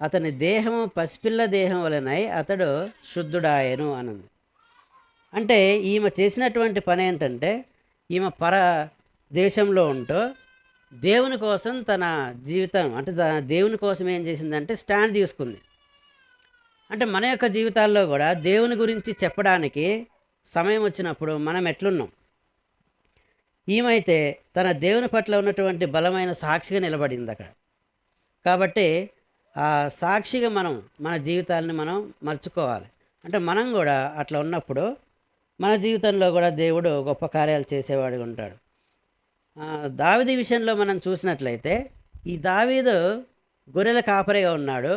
అతని దేహము పసిపిల్ల దేహం వలనై అతడు శుద్ధుడాయను అనుంది. అంటే ఈమె చేసినటువంటి పని ఏంటంటే, ఈమె దేశంలో ఉంటూ దేవుని కోసం తన జీవితం, అంటే దేవుని కోసం ఏం చేసిందంటే స్టాండ్ తీసుకుంది. అంటే మన యొక్క జీవితాల్లో కూడా దేవుని గురించి చెప్పడానికి సమయం వచ్చినప్పుడు మనం ఎట్లున్నాం? ఈమైతే తన దేవుని పట్ల ఉన్నటువంటి బలమైన సాక్షిగా నిలబడింది అక్కడ. కాబట్టి ఆ సాక్షిగా మన జీవితాలని మనం మర్చుకోవాలి. అంటే మనం కూడా అట్లా ఉన్నప్పుడు మన జీవితంలో కూడా దేవుడు గొప్ప కార్యాలు చేసేవాడిగా ఉంటాడు. దావీదు విషయంలో మనం చూసినట్లయితే, ఈ దావీదు గొర్రెల కాపరిగా ఉన్నాడు,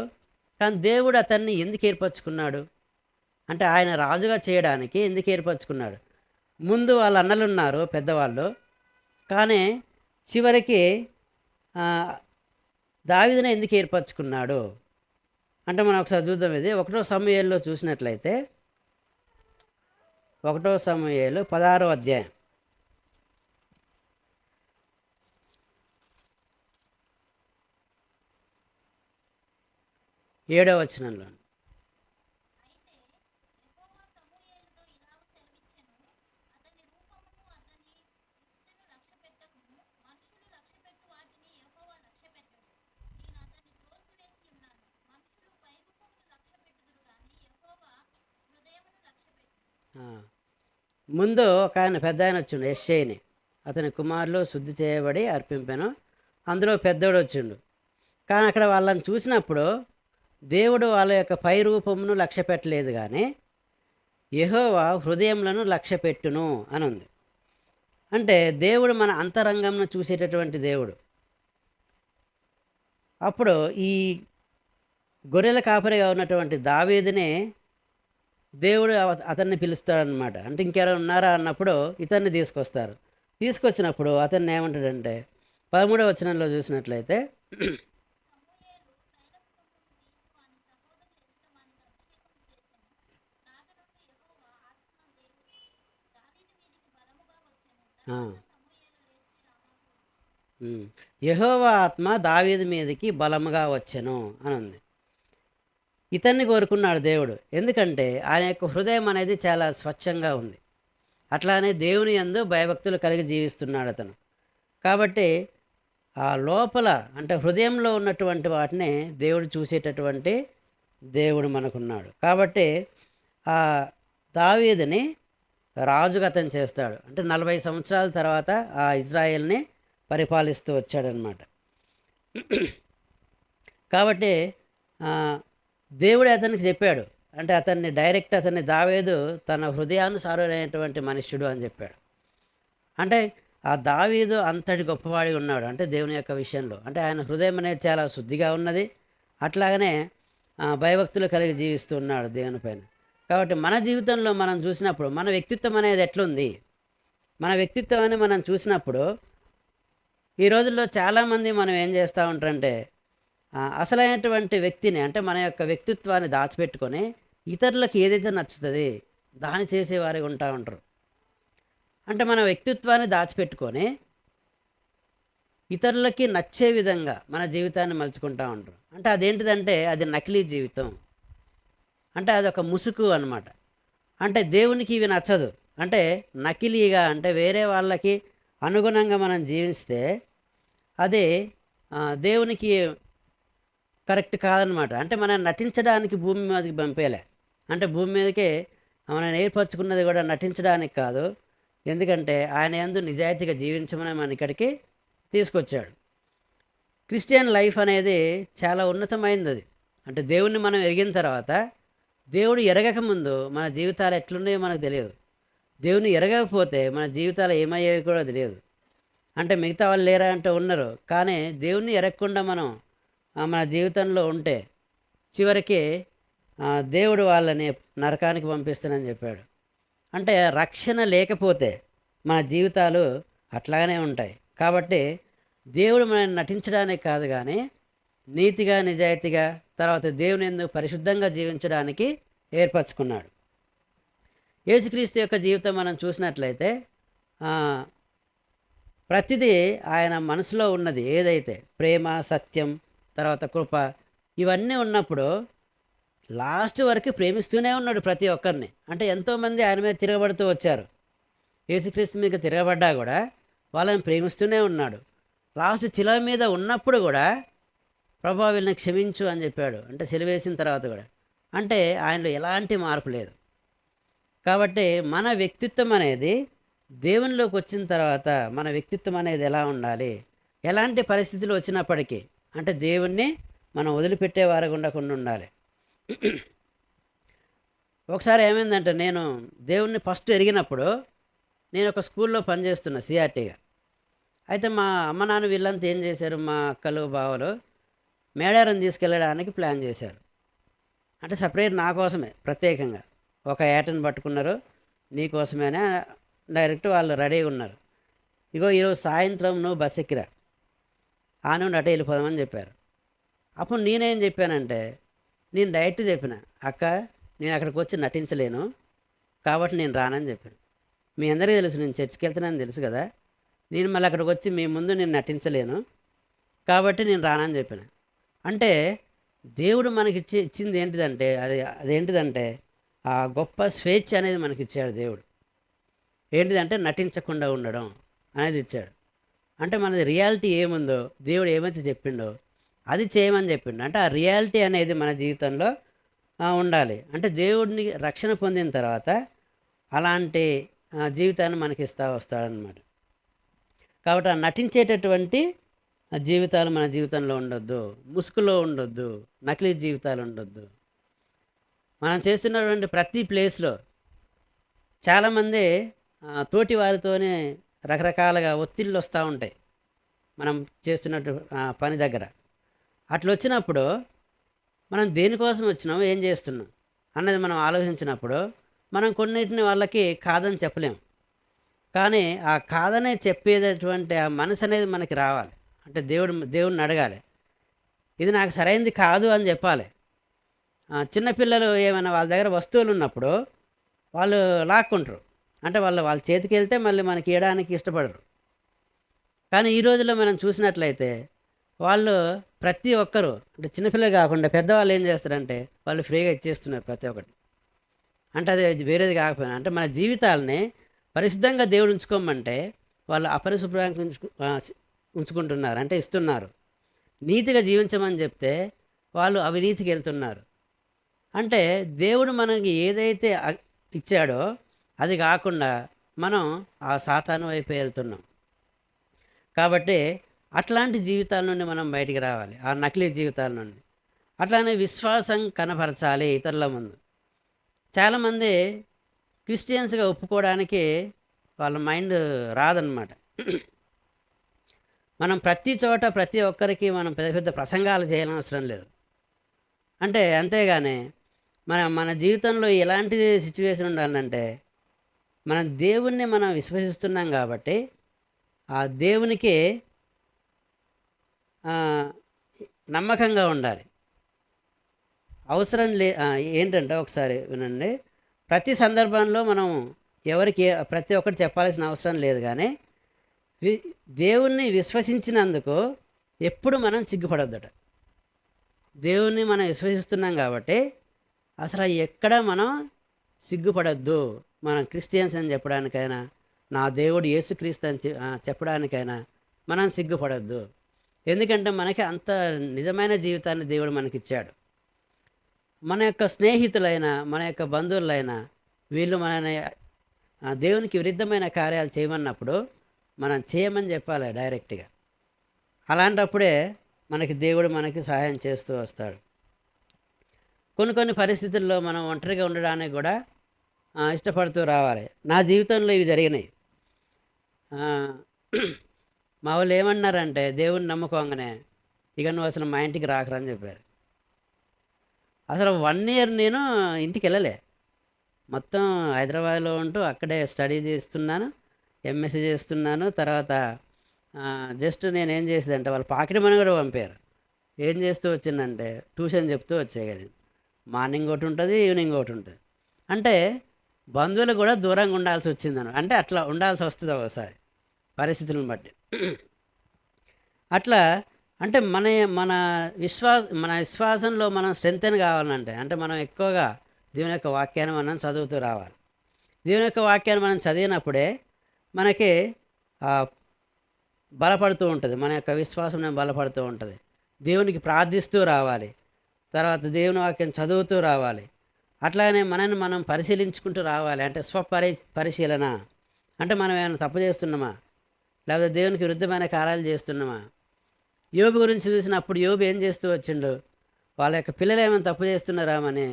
కానీ దేవుడు అతన్ని ఎందుకు ఏర్పరచుకున్నాడు అంటే ఆయన రాజుగా చేయడానికి ఎందుకు ఏర్పరచుకున్నాడు? ముందు వాళ్ళ అన్నలు ఉన్నారు పెద్దవాళ్ళు, కానీ చివరికి దావీదునే ఎందుకు ఏర్పరచుకున్నాడు అంటే మనం ఒకసారి చూద్దాం. ఇది 1వ సమూయేలులో చూసినట్లయితే, 1వ సమూయేలు 16వ అధ్యాయం 7వ వచనంలో. ముందు ఒక ఆయన పెద్ద ఆయన వచ్చిండు, యెష్షయిని. అతని కుమారులు శుద్ధి చేయబడి అర్పింపాను, అందులో పెద్దోడు వచ్చిండు. కానీ అక్కడ వాళ్ళని చూసినప్పుడు దేవుడు వాళ్ళ యొక్క పై రూపమును లక్ష్య పెట్టలేదు, కానీ యెహోవా హృదయములను లక్ష్య పెట్టును అని ఉంది. అంటే దేవుడు మన అంతరంగంను చూసేటటువంటి దేవుడు. అప్పుడు ఈ గొర్రెల కాపరిగా ఉన్నటువంటి దావీదునే దేవుడు అతన్ని పిలుస్తాడనమాట. అంటే ఇంకెవరైనా ఉన్నారా అన్నప్పుడు ఇతన్ని తీసుకొస్తారు. తీసుకొచ్చినప్పుడు అతన్ని ఏమంటాడంటే 13వ వచనంలో చూసినట్లయితే, యెహోవా ఆత్మ దావీదు మీదకి బలముగా వచ్చెను అని ఉంది. ఇతన్ని కోరుకున్నాడు దేవుడు, ఎందుకంటే ఆయన యొక్క హృదయం అనేది చాలా స్వచ్ఛంగా ఉంది. అట్లానే దేవుని యందు భయభక్తులు కలిగి జీవిస్తున్నాడు అతను. కాబట్టి ఆ లోపల అంటే హృదయంలో ఉన్నటువంటి వాటిని దేవుడు చూసేటటువంటి దేవుడు మనకున్నాడు. కాబట్టి ఆ దావీదుని రాజుగా అతను చేస్తాడు. అంటే 40 సంవత్సరాల తర్వాత ఆ ఇజ్రాయెల్ని పరిపాలిస్తూ వచ్చాడనమాట. కాబట్టి దేవుడు అతనికి చెప్పాడు, అంటే అతన్ని దావీదు తన హృదయానుసారుడైనటువంటి మనుష్యుడు అని చెప్పాడు. అంటే ఆ దావీదు అంతటి గొప్పవాడి ఉన్నాడు అంటే దేవుని యొక్క విషయంలో. అంటే ఆయన హృదయం అనేది చాలా శుద్ధిగా ఉన్నది, అట్లాగనే భయభక్తులు కలిగి జీవిస్తూ ఉన్నాడు దేవుని పైన. కాబట్టి మన జీవితంలో మనం చూసినప్పుడు మన వ్యక్తిత్వం అనేది ఎట్లుంది, మన వ్యక్తిత్వాన్ని మనం చూసినప్పుడు ఈ రోజుల్లో చాలామంది మనం ఏం చేస్తూ ఉంటారంటే, అసలైనటువంటి వ్యక్తిని అంటే మన యొక్క వ్యక్తిత్వాన్ని దాచిపెట్టుకొని ఇతరులకు ఏదైతే నచ్చుతుంది దాన్ని చేసేవారిగా ఉంటా ఉంటారు. అంటే మన వ్యక్తిత్వాన్ని దాచిపెట్టుకొని ఇతరులకి నచ్చే విధంగా మన జీవితాన్ని మలుచుకుంటూ ఉంటారు. అంటే అదేంటిదంటే అది నకిలీ జీవితం, అంటే అదొక ముసుగు అన్నమాట. అంటే దేవునికి ఇవి నచ్చదు, అంటే నకిలీగా అంటే వేరే వాళ్ళకి అనుగుణంగా మనం జీవిస్తే అది దేవునికి కరెక్ట్ కాదనమాట. అంటే మనం నటించడానికి భూమి మీదకి పంపేలే, అంటే భూమి మీదకే మనం ఏర్పరచుకున్నది కూడా నటించడానికి కాదు. ఎందుకంటే ఆయన యందు నిజాయితీగా జీవించమని మన ఇక్కడికి తీసుకొచ్చాడు. క్రిస్టియన్ లైఫ్ అనేది చాలా ఉన్నతమైనది. అది అంటే దేవుణ్ణి మనం ఎరిగిన తర్వాత, దేవుడు ఎరగకముందు మన జీవితాలు ఎట్లున్నాయో మనకు తెలియదు. దేవుని ఎరగకపోతే మన జీవితాలు ఏమయ్యేవి కూడా తెలియదు. అంటే మిగతా వాళ్ళు లేరా అంటే ఉన్నారు, కానీ దేవుణ్ణి ఎరగకుండా మనం మన జీవితంలో ఉంటే చివరికి దేవుడు వాళ్ళని నరకానికి పంపిస్తానని చెప్పాడు. అంటే రక్షణ లేకపోతే మన జీవితాలు అట్లాగనే ఉంటాయి. కాబట్టి దేవుడు మనల్ని నటించడానికి కాదు కానీ నీతిగా నిజాయితీగా తర్వాత దేవుని యందు పరిశుద్ధంగా జీవించడానికి ఏర్పరచుకున్నాడు. యేసుక్రీస్తు యొక్క జీవితం మనం చూసినట్లయితే ఆ, ప్రతిదీ ఆయన మనసులో ఉన్నది ఏదైతే ప్రేమ, సత్యం, తర్వాత కృప, ఇవన్నీ ఉన్నప్పుడు లాస్ట్ వరకు ప్రేమిస్తూనే ఉన్నాడు ప్రతి ఒక్కరిని. అంటే ఎంతోమంది ఆయన మీద తిరగబడుతూ వచ్చారు. యేసుక్రీస్తు మీద తిరగబడ్డా కూడా వాళ్ళని ప్రేమిస్తూనే ఉన్నాడు. లాస్ట్ శిలువ మీద ఉన్నప్పుడు కూడా ప్రభా వీళ్ళని క్షమించు అని చెప్పాడు. అంటే సిలువేసిన తర్వాత కూడా అంటే ఆయనలో ఎలాంటి మార్పు లేదు. కాబట్టి మన వ్యక్తిత్వం అనేది దేవునిలోకి వచ్చిన తర్వాత మన వ్యక్తిత్వం అనేది ఎలా ఉండాలి, ఎలాంటి పరిస్థితులు వచ్చినప్పటికీ అంటే దేవుణ్ణి మనం వదిలిపెట్టేవారు ఉండకుండా ఉండాలి. ఒకసారి ఏమైందంటే నేను దేవుణ్ణి ఫస్ట్ ఎరిగినప్పుడు నేను ఒక స్కూల్లో పనిచేస్తున్నా సిఆర్టీగా. అయితే మా అమ్మ నాన్న వీళ్ళంతా ఏం చేశారు, మా అక్కలు బావలు మేడారం తీసుకెళ్ళడానికి ప్లాన్ చేశారు. అంటే సపరేట్ నా కోసమే ప్రత్యేకంగా ఒక ఏటను పట్టుకున్నారు, నీకోసమేనే డైరెక్ట్ వాళ్ళు రెడీగా ఉన్నారు. ఇగో ఈరోజు సాయంత్రం నువ్వు బస్ ఎక్కిరా, ఆ నుండి అటే వెళ్ళిపోదామని చెప్పారు. అప్పుడు నేనేం చెప్పానంటే నేను డైరెక్ట్ చెప్పిన, అక్క నేను అక్కడికి వచ్చి నటించలేను కాబట్టి నేను రానని చెప్పాను. మీ అందరికీ తెలుసు నేను చర్చికి వెళ్తున్నానని తెలుసు కదా, నేను మళ్ళీ అక్కడికి వచ్చి మీ ముందు నేను నటించలేను కాబట్టి నేను రానని చెప్పాను. అంటే దేవుడు మనకి ఇచ్చింది ఏంటిదంటే అదేంటిదంటే ఆ గొప్ప స్వేచ్ఛ అనేది మనకి ఇచ్చాడు దేవుడు. ఏంటిదంటే నటించకుండా ఉండడం అనేది ఇచ్చాడు. అంటే మనది రియాలిటీ ఏముందో దేవుడు ఏమైతే చెప్పిండో అది చేయమని చెప్పిండు. అంటే ఆ రియాలిటీ అనేది మన జీవితంలో ఉండాలి. అంటే దేవుడిని రక్షణ పొందిన తర్వాత అలాంటి జీవితాన్ని మనకి ఇస్తా వస్తాడనమాట. కాబట్టి ఆ నటించేటటువంటి జీవితాలు మన జీవితంలో ఉండొద్దు, ముసుగులో ఉండొద్దు, నకిలీ జీవితాలు ఉండొద్దు. మనం చేస్తున్నటువంటి ప్రతి ప్లేస్లో చాలామంది తోటి వారితోనే రకరకాలుగా ఒత్తిళ్ళు వస్తూ ఉంటాయి మనం చేస్తున్నట్టు పని దగ్గర. అట్లా వచ్చినప్పుడు మనం దేనికోసం వచ్చినాం, ఏం చేస్తున్నాం అన్నది మనం ఆలోచించినప్పుడు మనం కొన్నిటిని వాళ్ళకి కాదని చెప్పలేము. కానీ ఆ కాదనే చెప్పేటటువంటి ఆ మనసు అనేది మనకి రావాలి. అంటే దేవుడిని అడగాలి, ఇది నాకు సరైనది కాదు అని చెప్పాలి. చిన్నపిల్లలు ఏమైనా వాళ్ళ దగ్గర వస్తువులు ఉన్నప్పుడు వాళ్ళు లాక్కుంటారు. అంటే వాళ్ళ చేతికి వెళ్తే మళ్ళీ మనకి ఇవ్వడానికి ఇష్టపడరు. కానీ ఈ రోజుల్లో మనం చూసినట్లయితే వాళ్ళు ప్రతి ఒక్కరూ అంటే చిన్నపిల్లలు కాకుండా పెద్దవాళ్ళు ఏం చేస్తారంటే వాళ్ళు ఫ్రీగా ఇచ్చేస్తున్నారు ప్రతి ఒక్కటి. అంటే అది వేరేది కాకపోయినా అంటే మన జీవితాలని పరిశుద్ధంగా దేవుడు ఉంచుకోమంటే వాళ్ళు అపరిశుభ్రంగా ఉంచుకుంటున్నారు, అంటే ఇస్తున్నారు. నీతిగా జీవించమని చెప్తే వాళ్ళు అవినీతికి వెళ్తున్నారు. అంటే దేవుడు మనకి ఏదైతే ఇచ్చాడో అది కాకుండా మనం ఆ సాతాను వైపు వెళ్తున్నాం. కాబట్టి అట్లాంటి జీవితాల నుండి మనం బయటికి రావాలి, ఆ నకిలీ జీవితాల నుండి. అట్లానే విశ్వాసం కనపరచాలి ఇతరుల ముందు. చాలామంది క్రిస్టియన్స్గా ఒప్పుకోవడానికి వాళ్ళ మైండ్ రాదనమాట. మనం ప్రతి చోట ప్రతి ఒక్కరికి మనం పెద్ద పెద్ద ప్రసంగాలు చేయాల్సిన అవసరం లేదు. అంటే అంతేగాని మన జీవితంలో ఎలాంటి సిచ్యువేషన్ ఉండాలంటే మన దేవుణ్ణి మనం విశ్వసిస్తున్నాం కాబట్టి ఆ దేవునికి నమ్మకంగా ఉండాలి. అవసరం ఏంటంటే ఒకసారి వినండి, ప్రతి సందర్భంలో మనం ఎవరికి ప్రతి ఒక్కటి చెప్పాల్సిన అవసరం లేదు. కానీ దేవుణ్ణి విశ్వసించినందుకు ఎప్పుడు మనం సిగ్గుపడొద్దట. దేవుణ్ణి మనం విశ్వసిస్తున్నాం కాబట్టి అసలు ఎక్కడ మనం సిగ్గుపడద్దు. మనం క్రిస్టియన్స్ అని చెప్పడానికైనా నా దేవుడు యేసుక్రీస్తు అని చెప్పడానికైనా మనం సిగ్గుపడద్దు. ఎందుకంటే మనకి అంత నిజమైన జీవితాన్ని దేవుడు మనకిచ్చాడు. మన యొక్క స్నేహితులైన మన యొక్క బంధువులైన వీళ్ళు మనని దేవునికి విరుద్ధమైన కార్యాలు చేయమన్నప్పుడు మనం చేయమని చెప్పాలి డైరెక్ట్గా. అలాంటప్పుడే మనకి దేవుడు మనకి సహాయం చేస్తూ వస్తాడు. కొన్ని పరిస్థితుల్లో మనం ఒంటరిగా ఉండడానికి కూడా ఇష్టపడుతూ రావాలి. నా జీవితంలో ఇవి జరిగినాయి. మా వాళ్ళు ఏమన్నారంటే దేవుని నమ్ముకోగానే ఇక నువ్వు అసలు మా ఇంటికి రాకరని చెప్పారు. అసలు 1 year నేను ఇంటికి వెళ్ళలే. మొత్తం హైదరాబాద్లో ఉంటూ అక్కడే స్టడీ చేస్తున్నాను, ఎంఎస్సీ చేస్తున్నాను, తర్వాత జస్ట్ నేనేం చేసేదంటే వాళ్ళు పాకెట్ మనీ కూడా పంపారు. ఏం చేస్తూ వచ్చిందంటే ట్యూషన్ చెప్తూ వచ్చేయగలను. మార్నింగ్ ఒకటి ఉంటుంది, ఈవినింగ్ ఒకటి ఉంటుంది. అంటే బంధువులు కూడా దూరంగా ఉండాల్సి వచ్చిందను, అంటే అట్లా ఉండాల్సి వస్తుంది ఒకసారి పరిస్థితులను బట్టి. అట్లా అంటే మన మన విశ్వాసంలో మనం స్ట్రెంగ్తెన్ కావాలంటే, అంటే మనం ఎక్కువగా దేవుని యొక్క వాక్యాన్ని మనం చదువుతూ రావాలి. దేవుని యొక్క వాక్యాన్ని మనం చదివినప్పుడే మనకి బలపడుతూ ఉంటుంది, మన యొక్క విశ్వాసం బలపడుతూ ఉంటుంది. దేవునికి ప్రార్థిస్తూ రావాలి, తర్వాత దేవుని వాక్యం చదువుతూ రావాలి. అట్లానే మనల్ని మనం పరిశీలించుకుంటూ రావాలి. అంటే పరిశీలన అంటే మనం ఏమైనా తప్పు చేస్తున్నామా, లేకపోతే దేవునికి విరుద్ధమైన కార్యాలు చేస్తున్నామా. యోబు గురించి చూసినప్పుడు యోబు ఏం చేస్తూ వచ్చిండు, వాళ్ళ యొక్క పిల్లలు ఏమైనా తప్పు చేస్తున్నారామని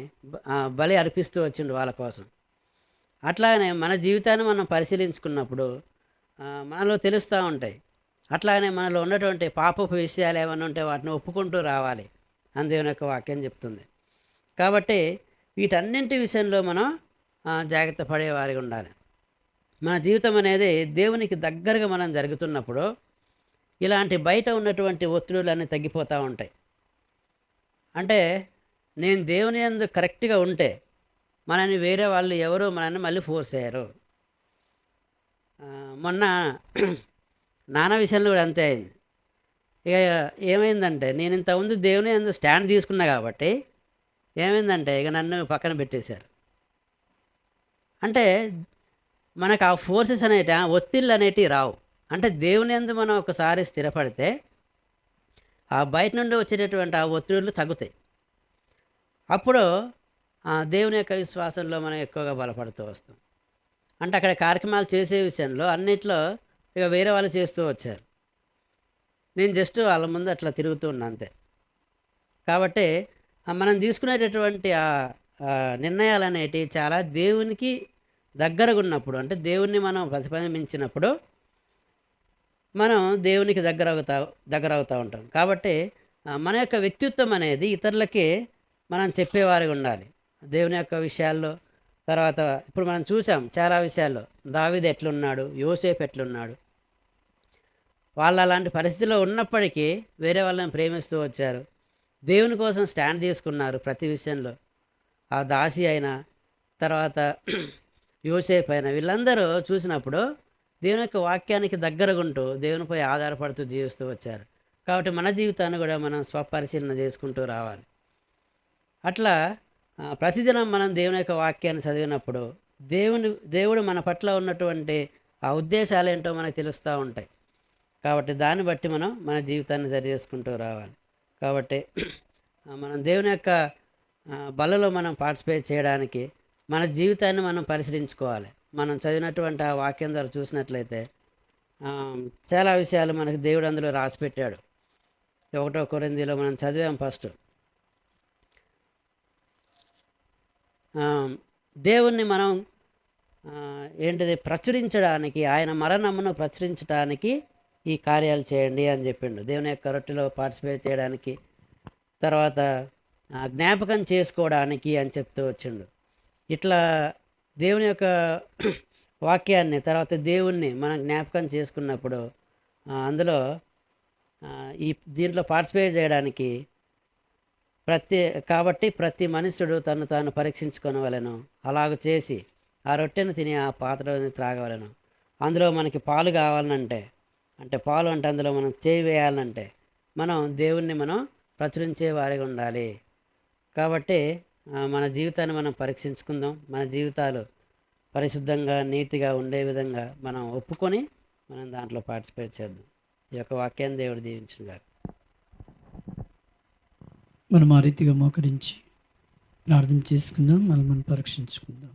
బలి అర్పిస్తూ వచ్చిండు వాళ్ళ కోసం. అట్లానే మన జీవితాన్ని మనం పరిశీలించుకున్నప్పుడు మనలో తెలుస్తూ ఉంటాయి. అట్లానే మనలో ఉన్నటువంటి పాపపు విషయాలు ఏమైనా ఉంటే వాటిని ఒప్పుకుంటూ రావాలి అని దేవుని యొక్క వాక్యం చెప్తుంది. కాబట్టి వీటన్నింటి విషయంలో మనం జాగ్రత్త పడేవారిగా ఉండాలి. మన జీవితం అనేది దేవునికి దగ్గరగా మనం జరుగుతున్నప్పుడు ఇలాంటి బయట ఉన్నటువంటి ఒత్తిడులన్నీ తగ్గిపోతూ ఉంటాయి. అంటే నేను దేవుని యందు కరెక్ట్గా ఉంటే మనని వేరే వాళ్ళు ఎవరో మనల్ని మళ్ళీ ఫోర్స్ అయ్యారు. మొన్న నాన్న విషయంలో కూడా అంతే అయింది. ఇక ఏమైందంటే నేను ఇంతకుముందు దేవుని యందు స్టాండ్ తీసుకున్నా కాబట్టి ఏమైందంటే ఇక నన్ను పక్కన పెట్టేశారు. అంటే మనకు ఆ ఫోర్సెస్ ఒత్తిళ్ళు అనేటివి రావు. అంటే దేవుని యందు మనం ఒకసారి స్థిరపడితే ఆ బయట నుండి వచ్చేటటువంటి ఆ ఒత్తిడులు తగ్గుతాయి. అప్పుడు దేవుని యొక్క విశ్వాసంలో మనం ఎక్కువగా బలపడుతూ వస్తాం. అంటే అక్కడ కార్యక్రమాలు చేసే విషయంలో అన్నిట్లో ఇక వేరే వాళ్ళు చేస్తూ వచ్చారు, నేను జస్ట్ వాళ్ళ ముందు అట్లా తిరుగుతూ ఉన్నా అంతే. కాబట్టి మనం తీసుకునేటటువంటి నిర్ణయాలు అనేటివి చాలా దేవునికి దగ్గరగా ఉన్నప్పుడు, అంటే దేవుణ్ణి మనం ప్రతిబింబించినప్పుడు మనం దేవునికి దగ్గర అవుతూ ఉంటాం. కాబట్టి మన యొక్క వ్యక్తిత్వం అనేది ఇతరులకి మనం చెప్పేవారిగా ఉండాలి దేవుని యొక్క విషయాల్లో. తర్వాత ఇప్పుడు మనం చూసాం చాలా విషయాల్లో, దావీదు ఎట్లున్నాడు, యోసేపు ఎట్లున్నాడు. వాళ్ళు అలాంటి పరిస్థితిలో ఉన్నప్పటికీ వేరే వాళ్ళని ప్రేమిస్తూ వచ్చారు, దేవుని కోసం స్టాండ్ తీసుకున్నారు ప్రతి విషయంలో. ఆ దాసి అయినా తర్వాత యోసేపు అయినా వీళ్ళందరూ చూసినప్పుడు దేవుని యొక్క వాక్యానికి దగ్గరగుంటూ దేవునిపై ఆధారపడుతూ జీవిస్తూ వచ్చారు. కాబట్టి మన జీవితాన్ని కూడా మనం స్వపరిశీలన చేసుకుంటూ రావాలి. అట్లా ప్రతిదినం మనం దేవుని యొక్క వాక్యాన్ని చదివినప్పుడు దేవుడు మన పట్ల ఉన్నటువంటి ఆ ఉద్దేశాలు ఏంటో మనకు తెలుస్తూ ఉంటాయి. కాబట్టి దాన్ని బట్టి మనం మన జీవితాన్ని సరి చేసుకుంటూ రావాలి. కాబట్టి మనం దేవుని యొక్క బలలో మనం పార్టిసిపేట్ చేయడానికి మన జీవితాన్ని మనం పరిశీలించుకోవాలి. మనం చదివినటువంటి ఆ వాక్యం ద్వారా చూసినట్లయితే చాలా విషయాలు మనకు దేవుడు అందులో రాసిపెట్టాడు. 1 కొరింథీలో మనం చదివాం ఫస్ట్. దేవుణ్ణి మనం ప్రచురించడానికి, ఆయన మరణమును ప్రచురించడానికి ఈ కార్యాలు చేయండి అని చెప్పిండు. దేవుని యొక్క రొట్టెలో పార్టిసిపేట్ చేయడానికి, తర్వాత జ్ఞాపకం చేసుకోవడానికి అని చెప్తూ వచ్చిండు. ఇట్లా దేవుని యొక్క వాక్యాన్ని తర్వాత దేవుణ్ణి మనం జ్ఞాపకం చేసుకున్నప్పుడు అందులో దీంట్లో పార్టిసిపేట్ చేయడానికి కాబట్టి ప్రతి మనుష్యుడు తను తాను పరీక్షించుకొనవలెను. అలాగ చేసి ఆ రొట్టెను తిని ఆ పాత్రని త్రాగవలెను. అందులో మనకి పాలు కావాలంటే, అంటే పాలు అంటే అందులో మనం చేయి వేయాలంటే మనం దేవుణ్ణి మనం ప్రచురించే వారిగా ఉండాలి. కాబట్టి మన జీవితాన్ని మనం పరీక్షించుకుందాం. మన జీవితాలు పరిశుద్ధంగా నీతిగా ఉండే విధంగా మనం ఒప్పుకొని మనం దాంట్లో పార్టిసిపేట్ చేద్దాం. ఈ యొక్క వాక్యాన్ని దేవుడు దీవించుగాక. మనం ఆ రీతిగా మోకరించి ప్రార్థన చేసుకుందాం, మనం పరీక్షించుకుందాం.